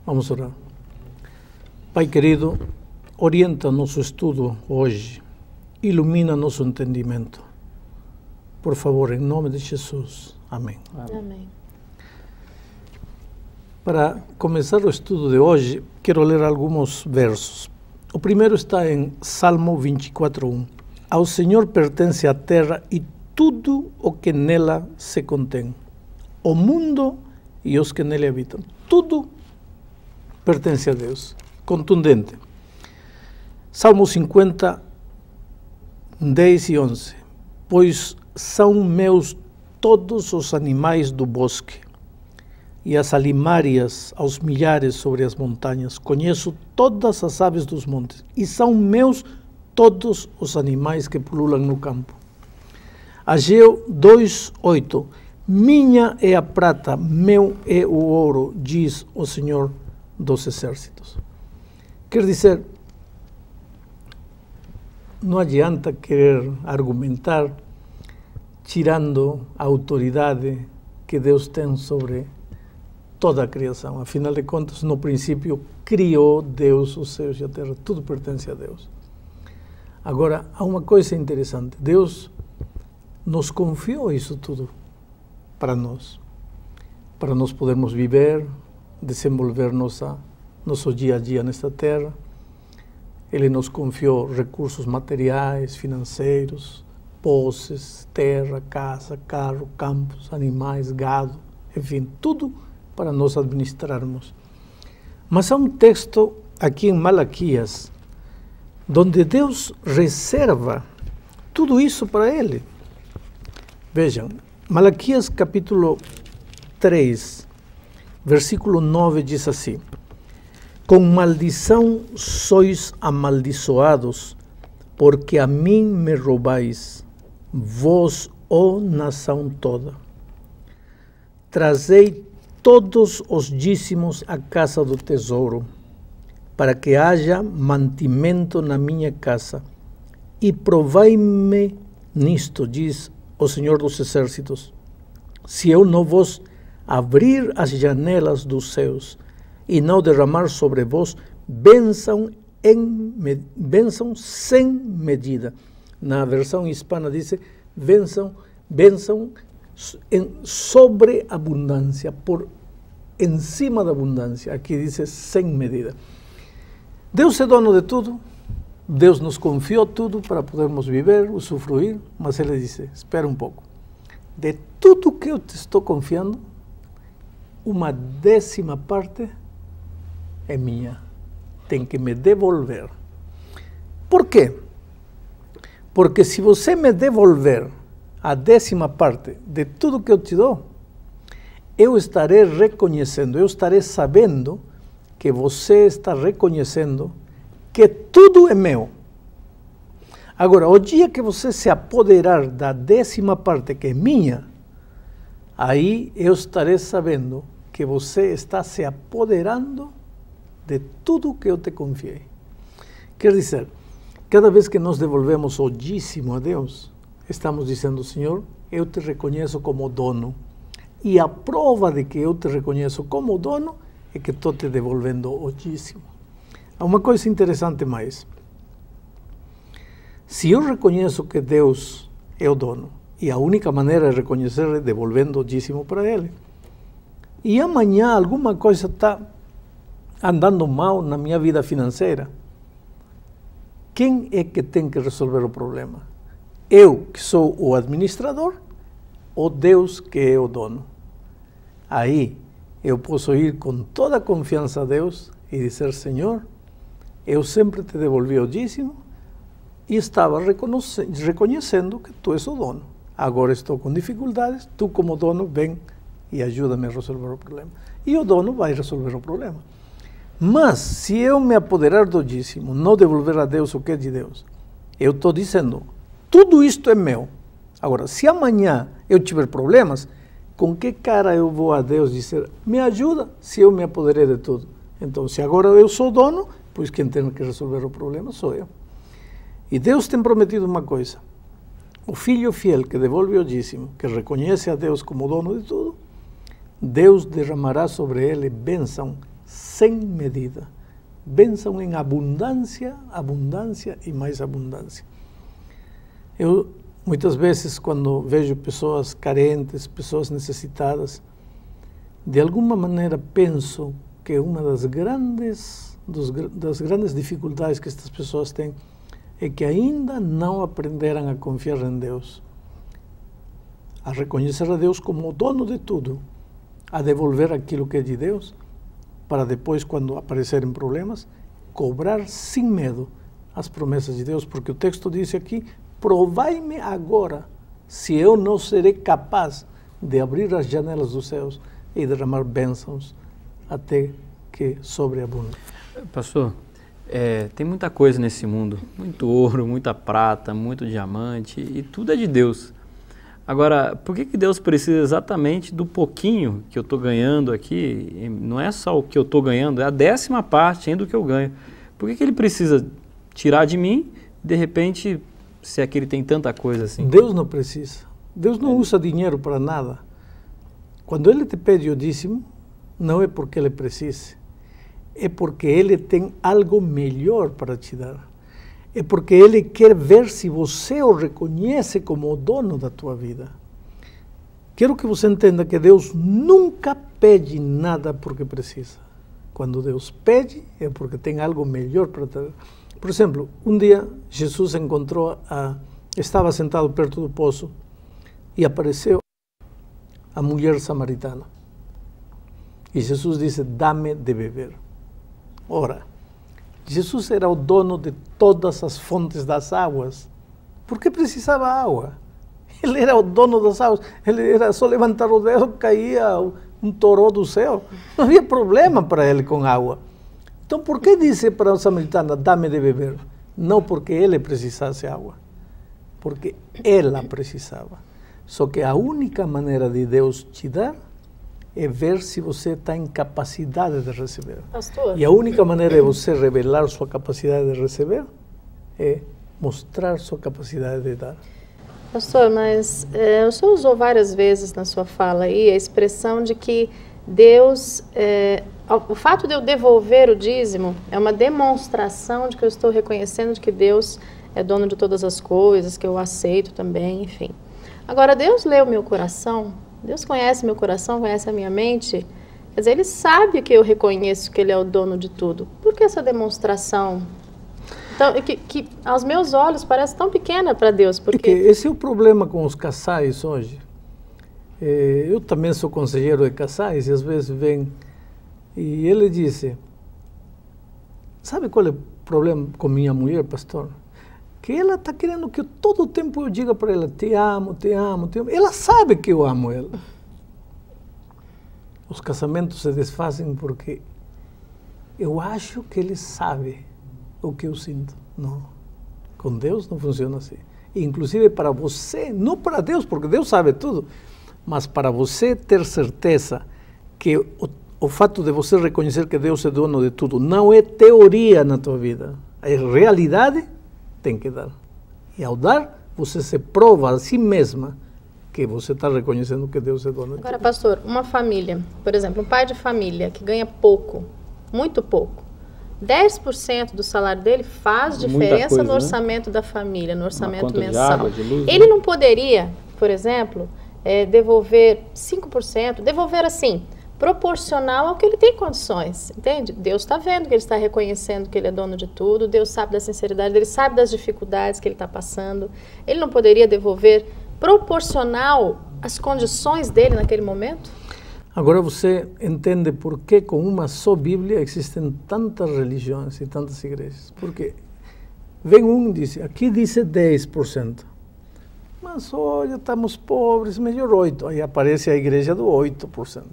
Vamos orar. Pai querido, orienta nosso estudo hoje, ilumina nosso entendimento. Por favor, em nome de Jesus. Amém. Amém. Para começar o estudo de hoje, quero ler alguns versos. O primeiro está em Salmo 24:1. Ao Senhor pertence a terra e tudo o que nela se contém, o mundo e os que nele habitam. Tudo pertence a Deus. Contundente. Salmo 50, 10 e 11. Pois são meus todos os animais do bosque, e as alimárias aos milhares sobre as montanhas. Conheço todas as aves dos montes, e são meus todos os animais que pululam no campo. Ageu 2:8. Minha é a prata, meu é o ouro, diz o Senhor dos exércitos. Quer dizer, não adianta querer argumentar tirando a autoridade que Deus tem sobre toda a criação. Afinal de contas, no princípio, criou Deus os céus e a terra. Tudo pertence a Deus. Agora, há uma coisa interessante. Deus nos confiou isso tudo para nós podermos viver, desenvolver nosso dia a dia nesta terra. Ele nos confiou recursos materiais, financeiros, posses, terra, casa, carro, campos, animais, gado, enfim, tudo para nós administrarmos. Mas há um texto aqui em Malaquias, onde Deus reserva tudo isso para ele. Vejam, Malaquias capítulo 3, versículo 9 diz assim: com maldição sois amaldiçoados, porque a mim me roubais, vós, ó nação toda. Trazei todos os dízimos à casa do tesouro, para que haja mantimento na minha casa, e provai-me nisto, diz o Senhor dos exércitos, se eu não vos abrir as janelas dos céus e não derramar sobre vós bênção sem medida. Na versão hispana diz bênção em sobreabundância, por encima da abundância. Aqui diz sem medida. Deus é dono de tudo. Deus nos confiou tudo para podermos viver, usufruir, mas Ele disse, espera um pouco. De tudo que eu te estou confiando, 1/10 parte é minha. Tem que me devolver. Por quê? Porque se você me devolver a 10ª parte de tudo que eu te dou, eu estarei reconhecendo, eu estarei sabendo que você está reconhecendo que tudo é meu. Agora, o dia que você se apoderar da 10ª parte que é minha, aí eu estarei sabendo que você está se apoderando de tudo que eu te confiei. Quer dizer, cada vez que nós devolvemos o dízimo a Deus, estamos dizendo, Senhor, eu te reconheço como dono. E a prova de que eu te reconheço como dono é que estou te devolvendo o dízimo. Há uma coisa interessante mais. Se eu reconheço que Deus é o dono, e a única maneira de reconhecer é devolvendo o dízimo para Ele, e amanhã alguma coisa está andando mal na minha vida financeira, quem é que tem que resolver o problema? Eu, que sou o administrador, ou Deus, que é o dono? Aí eu posso ir com toda a confiança a Deus e dizer, Senhor, eu sempre te devolvi o dízimo e estava reconhecendo que tu és o dono. Agora estou com dificuldades, tu como dono vem e ajuda-me a resolver o problema. E o dono vai resolver o problema. Mas se eu me apoderar do dízimo, não devolver a Deus o que é de Deus, eu estou dizendo, tudo isto é meu. Agora, se amanhã eu tiver problemas, com que cara eu vou a Deus dizer, me ajuda, se eu me apoderei de tudo? Então, se agora eu sou dono, pois quem tem que resolver o problema sou eu. E Deus tem prometido uma coisa. O filho fiel que devolve o dízimo, que reconhece a Deus como dono de tudo, Deus derramará sobre ele bênção sem medida. Bênção em abundância, abundância e mais abundância. Eu, muitas vezes, quando vejo pessoas carentes, pessoas necessitadas, de alguma maneira penso que uma das grandes dificuldades que estas pessoas têm é que ainda não aprenderam a confiar em Deus, a reconhecer a Deus como o dono de tudo, a devolver aquilo que é de Deus, para depois, quando aparecerem problemas, cobrar sem medo as promessas de Deus, porque o texto diz aqui: provai-me agora se eu não serei capaz de abrir as janelas dos céus e derramar bênçãos até que sobreabunde. Pastor, tem muita coisa nesse mundo, muito ouro, muita prata, muito diamante, e tudo é de Deus. Agora, por que Deus precisa exatamente do pouquinho que eu estou ganhando aqui? Não é só o que eu estou ganhando, é a 10ª parte ainda do que eu ganho. Por que Ele precisa tirar de mim, de repente, se é que Ele tem tanta coisa assim? Deus não precisa. Deus não usa dinheiro para nada. Quando Ele te pede o dízimo, não é porque Ele precise, é porque Ele tem algo melhor para te dar. É porque Ele quer ver se você o reconhece como o dono da tua vida. Quero que você entenda que Deus nunca pede nada porque precisa. Quando Deus pede, é porque tem algo melhor para te dar. Por exemplo, um dia Jesus estava sentado perto do poço e apareceu a mulher samaritana. E Jesus disse: dá-me de beber. Ora, Jesus era o dono de todas as fontes das águas. Por que precisava água? Ele era o dono das águas. Ele era só levantar o dedo, caía um toró do céu. Não havia problema para ele com água. Então, por que disse para a samaritana: dá-me de beber? Não porque ele precisasse água, porque ela precisava. Só que a única maneira de Deus te dar é ver se você está em capacidade de receber. Pastor. E a única maneira de você revelar sua capacidade de receber é mostrar sua capacidade de dar. Pastor, mas o senhor usou várias vezes na sua fala aí a expressão de que Deus, o fato de eu devolver o dízimo é uma demonstração de que eu estou reconhecendo de que Deus é dono de todas as coisas, que eu aceito também, enfim. Agora, Deus lê o meu coração, Deus conhece meu coração, conhece a minha mente, quer dizer, Ele sabe que eu reconheço que Ele é o dono de tudo. Por que essa demonstração? Então, que aos meus olhos parece tão pequena para Deus, porque esse é o problema com os casais hoje. Eu também sou conselheiro de casais e às vezes vem e ele disse: sabe qual é o problema com minha mulher, pastor? Que ela está querendo que todo o tempo eu diga para ela: te amo, te amo, te amo. Ela sabe que eu amo ela. Os casamentos se desfazem porque eu acho que ele sabe o que eu sinto. Não. Com Deus não funciona assim. Inclusive para você, não para Deus, porque Deus sabe tudo, mas para você ter certeza que o fato de você reconhecer que Deus é dono de tudo não é teoria na tua vida, é realidade, tem que dar. E ao dar, você se prova a si mesma que você está reconhecendo que Deus é dono de tudo. Agora, pastor, uma família, por exemplo, um pai de família que ganha pouco, muito pouco, 10% do salário dele faz diferença coisa, no orçamento, né, da família, no orçamento mensal. De água, de luz, ele não poderia, por exemplo, devolver 5%, devolver assim, proporcional ao que ele tem condições, entende? Deus está vendo que ele está reconhecendo que ele é dono de tudo, Deus sabe da sinceridade dele, sabe das dificuldades que ele está passando. Ele não poderia devolver proporcional às condições dele naquele momento? Agora você entende por que com uma só Bíblia existem tantas religiões e tantas igrejas. Porque vem um e diz: aqui diz 10%. Mas olha, estamos pobres, melhor 8%. Aí aparece a igreja do 8%.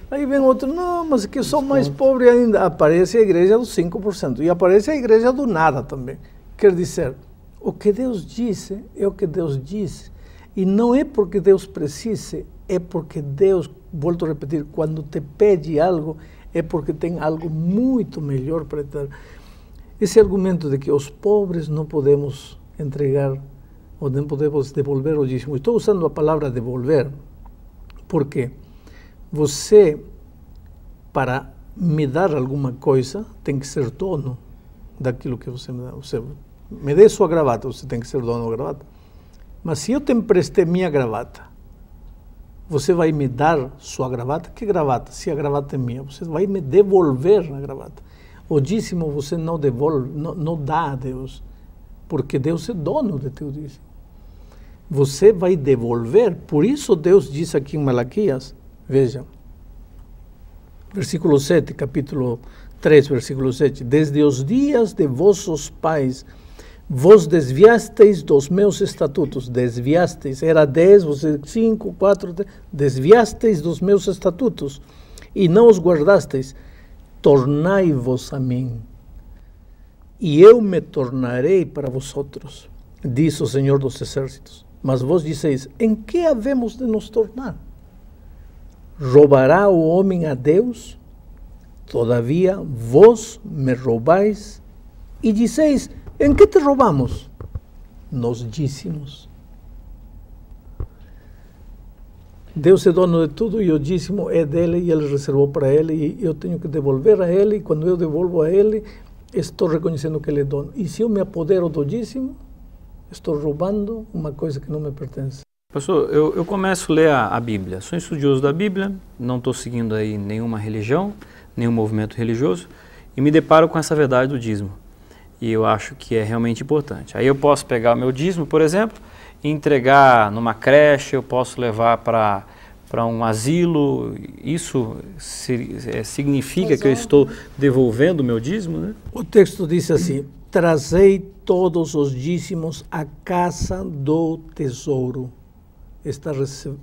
Aí vem outro: não, mas que eu sou mais pobre ainda. Aparece a igreja do 5%. E aparece a igreja do nada também. Quer dizer, o que Deus disse é o que Deus disse. E não é porque Deus precise, é porque Deus, volto a repetir, quando te pede algo, é porque tem algo muito melhor para te dar. Esse argumento de que os pobres não podemos entregar ou não podemos devolver o dízimo. Estou usando a palavra devolver porque você, para me dar alguma coisa, tem que ser dono daquilo que você me dá. Você me dê sua gravata, você tem que ser dono da gravata. Mas se eu te emprestei minha gravata, você vai me dar sua gravata? Que gravata? Se a gravata é minha, você vai me devolver a gravata. O dízimo você não devolve, não dá a Deus, porque Deus é dono de teu dízimo. Você vai devolver. Por isso Deus diz aqui em Malaquias, veja, versículo 7, capítulo 3, versículo 7. Desde os dias de vossos pais, vos desviasteis dos meus estatutos. Desviasteis, era 10, você 5, 4, 3. Desviasteis dos meus estatutos e não os guardasteis. Tornai-vos a mim, e eu me tornarei para vosotros, diz o Senhor dos Exércitos. Mas vos dizeis, em que havemos de nos tornar? ¿Roubará o homem a Deus? Todavia vos me roubais e dizeis, em que te roubamos? Nos dízimos. Deus é dono de tudo e o dízimo é dele e ele reservou para ele e eu tenho que devolver a ele, e quando eu devolvo a ele, estou reconhecendo que ele é dono. E se eu me apodero do dízimo, estou roubando uma coisa que não me pertence. Pastor, eu começo a ler a Bíblia. Sou estudioso da Bíblia, não estou seguindo aí nenhuma religião, nenhum movimento religioso, e me deparo com essa verdade do dízimo. E eu acho que é realmente importante. Aí eu posso pegar o meu dízimo, por exemplo, e entregar numa creche, eu posso levar para um asilo. Isso significa que eu estou devolvendo o meu dízimo, né? O texto diz assim, trazei todos os dízimos à casa do tesouro. Está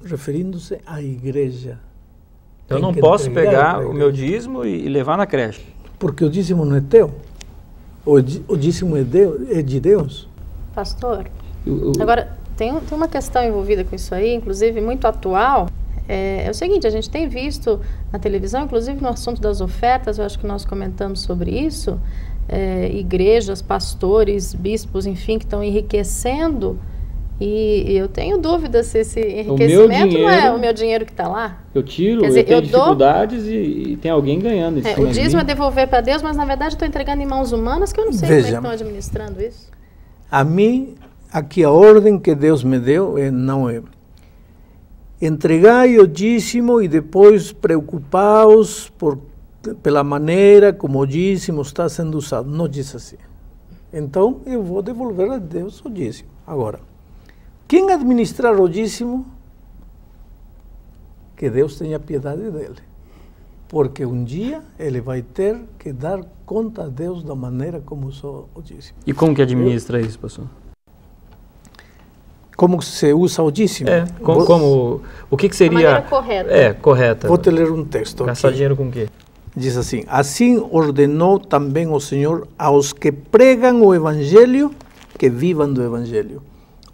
referindo-se à igreja. Eu não posso pegar o meu dízimo e levar na creche. Porque o dízimo não é teu. O dízimo é de Deus. Pastor, agora tem uma questão envolvida com isso aí, inclusive muito atual. É o seguinte, a gente tem visto na televisão, inclusive no assunto das ofertas, eu acho que nós comentamos sobre isso, igrejas, pastores, bispos, enfim, que estão enriquecendo. E eu tenho dúvida se esse enriquecimento não é o meu dinheiro que está lá. Eu tiro, eu tenho dificuldades e tem alguém ganhando. O dízimo é devolver para Deus, mas na verdade estou entregando em mãos humanas que eu não sei como é que estão administrando isso. A mim, aqui a ordem que Deus me deu não é entregai o dízimo e depois preocupaos pela maneira como o dízimo está sendo usado. Não diz assim. Então eu vou devolver a Deus o dízimo. Agora, quem administrar o dízimo, que Deus tenha piedade dele. Porque um dia ele vai ter que dar conta a Deus da maneira como usou o dízimo. E como que administra isso, pastor? Como se usa o dízimo? O que seria... A maneira correta. Correta. Vou te ler um texto. Gastar dinheiro com o quê? Diz assim, assim ordenou também o Senhor aos que pregam o Evangelho, que vivam do Evangelho.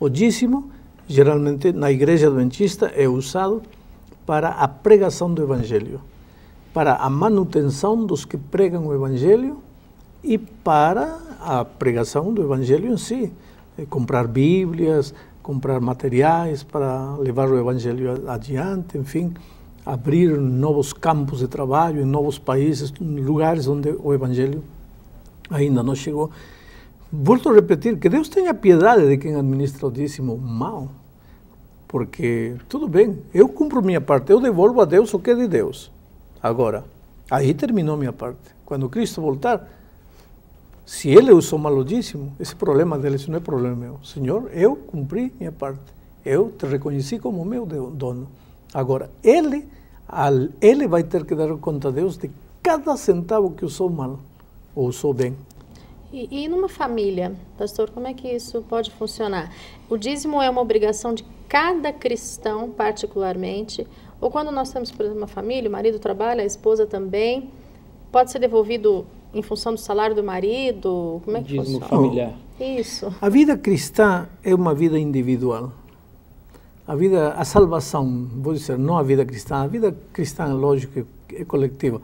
O dízimo, geralmente na igreja adventista, é usado para a pregação do Evangelho, para a manutenção dos que pregam o Evangelho e para a pregação do Evangelho em si. Comprar Bíblias, comprar materiais para levar o Evangelho adiante, enfim, abrir novos campos de trabalho em novos países, em lugares onde o Evangelho ainda não chegou. Volto a repetir, que Deus tenha piedade de quem administra o dízimo mal, porque, tudo bem, eu cumpro minha parte, eu devolvo a Deus o que é de Deus. Agora, aí terminou minha parte. Quando Cristo voltar, se Ele usou mal o dízimo, esse problema dele, isso não é problema meu. Senhor, eu cumpri minha parte, eu te reconheci como meu dono. Agora, Ele vai ter que dar conta a Deus de cada centavo que usou mal ou usou bem. E numa família, pastor, como é que isso pode funcionar? O dízimo é uma obrigação de cada cristão, particularmente, ou quando nós temos, por exemplo, uma família, o marido trabalha, a esposa também, pode ser devolvido em função do salário do marido? Como é que dízimo funciona? Familiar. Isso. A vida cristã é uma vida individual. A salvação, vou dizer, não a vida cristã, lógico, é coletiva,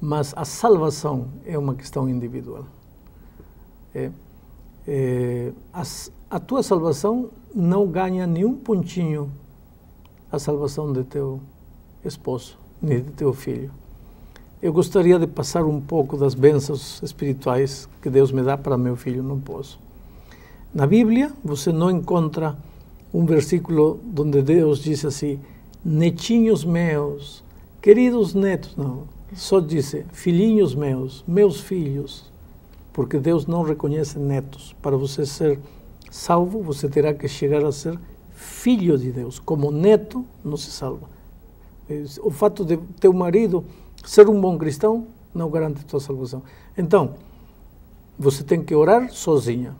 mas a salvação é uma questão individual. A tua salvação não ganha nenhum pontinho a salvação de teu esposo, nem de teu filho. eu gostaria de passar um pouco das bênçãos espirituais que Deus me dá para meu filho, não posso. Na Bíblia, você não encontra um versículo onde Deus diz assim, netinhos meus, queridos netos, não. Só diz, filhinhos meus, meus filhos, porque Deus não reconhece netos. Para você ser salvo, você terá que chegar a ser filho de Deus. Como neto, não se salva. O fato de teu marido ser um bom cristão não garante tua salvação. Então, você tem que orar sozinha.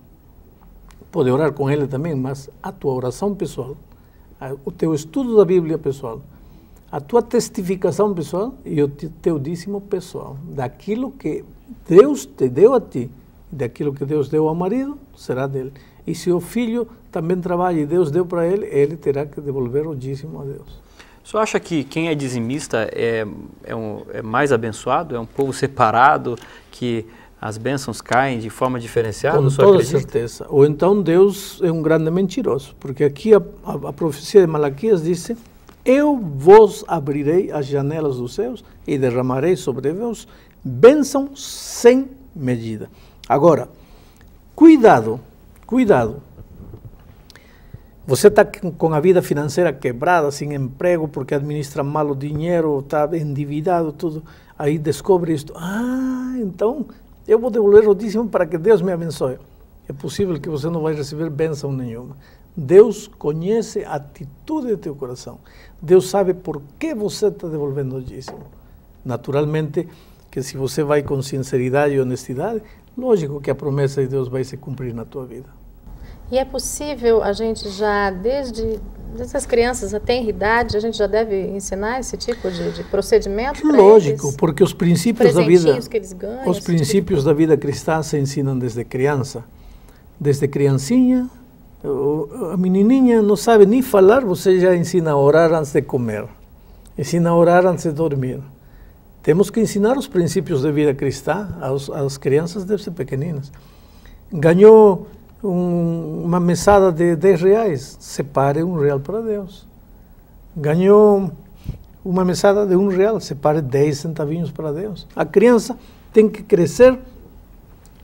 Pode orar com ele também, mas a tua oração pessoal, o teu estudo da Bíblia pessoal, a tua testificação pessoal e o teu dízimo pessoal, daquilo que Deus te deu a ti, daquilo que Deus deu ao marido, será dele. E se o filho também trabalha e Deus deu para ele, ele terá que devolver o dízimo a Deus. O senhor acha que quem é dizimista é mais abençoado? É um povo separado, que as bênçãos caem de forma diferenciada? Com toda certeza. Ou então Deus é um grande mentiroso, porque aqui a profecia de Malaquias diz, eu vos abrirei as janelas dos céus e derramarei sobre vós bênçãos sem medida. Agora, cuidado, cuidado. Você está com a vida financeira quebrada, sem emprego, porque administra mal o dinheiro, está endividado, tudo. Aí descobre isto. Ah, então eu vou devolver o dízimo para que Deus me abençoe. É possível que você não vai receber bênção nenhuma. Deus conhece a atitude do teu coração. Deus sabe por que você está devolvendo o dízimo. Naturalmente, que se você vai com sinceridade e honestidade, lógico que a promessa de Deus vai se cumprir na tua vida. E é possível a gente já, desde as crianças até a idade, a gente já deve ensinar esse tipo de procedimento para eles? Lógico, porque os princípios da vida, que eles ganham, os princípios da vida cristã se ensinam desde criança. Desde criancinha, a menininha não sabe nem falar, você já ensina a orar antes de comer, ensina a orar antes de dormir. Temos que ensinar os princípios da vida cristã às crianças desde pequeninas. Ganhou uma mesada de 10 reais, separe R$1 para Deus. Ganhou uma mesada de R$1, separe 10 centavinhos para Deus. A criança tem que crescer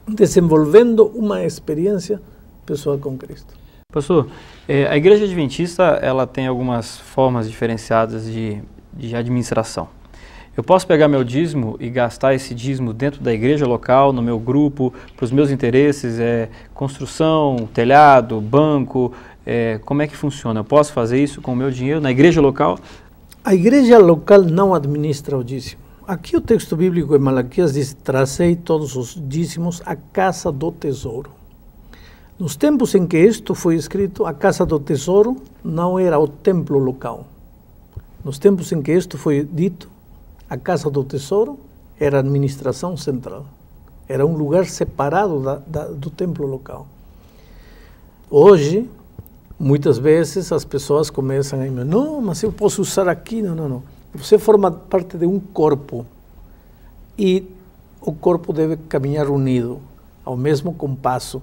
desenvolvendo uma experiência pessoal com Cristo. Pastor, a Igreja Adventista ela tem algumas formas diferenciadas de administração. Eu posso pegar meu dízimo e gastar esse dízimo dentro da igreja local, no meu grupo, para os meus interesses, construção, telhado, banco, como é que funciona? Eu posso fazer isso com o meu dinheiro na igreja local? A igreja local não administra o dízimo. Aqui o texto bíblico em Malaquias diz, trazei todos os dízimos à casa do tesouro. Nos tempos em que isto foi escrito, a casa do tesouro não era o templo local. Nos tempos em que isto foi dito, a casa do tesouro era a administração central. Era um lugar separado do templo local. Hoje, muitas vezes as pessoas começam a dizer, não, mas eu posso usar aqui, não. Você forma parte de um corpo e o corpo deve caminhar unido, ao mesmo compasso.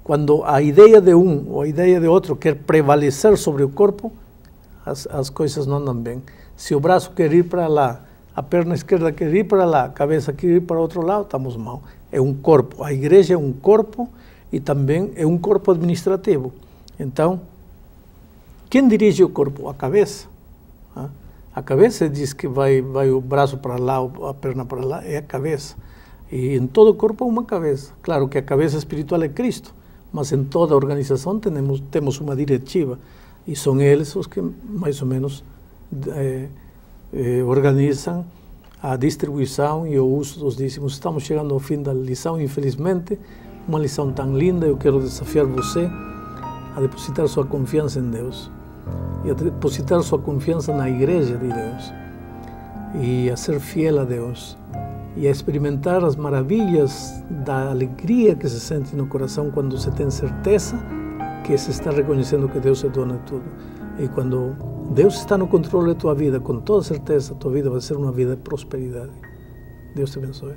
Quando a ideia de um ou a ideia de outro quer prevalecer sobre o corpo, as coisas não andam bem. Se o braço quer ir para lá, a perna esquerda quer ir para lá, a cabeça quer ir para outro lado, estamos mal. É um corpo. A igreja é um corpo e também é um corpo administrativo. Então, quem dirige o corpo? A cabeça. A cabeça diz que vai o braço para lá, a perna para lá, é a cabeça. E em todo o corpo há uma cabeça. Claro que a cabeça espiritual é Cristo, mas em toda a organização temos uma diretiva. E são eles os que mais ou menos organizam a distribuição e o uso dos dízimos. Estamos chegando ao fim da lição, infelizmente, uma lição tão linda. Eu quero desafiar você a depositar sua confiança em Deus e a depositar sua confiança na Igreja de Deus e a ser fiel a Deus e a experimentar as maravilhas da alegria que se sente no coração quando você tem certeza que se está reconhecendo que Deus é dono de tudo. E quando Deus está no controle da tua vida, com toda certeza, a tua vida vai ser uma vida de prosperidade. Deus te abençoe.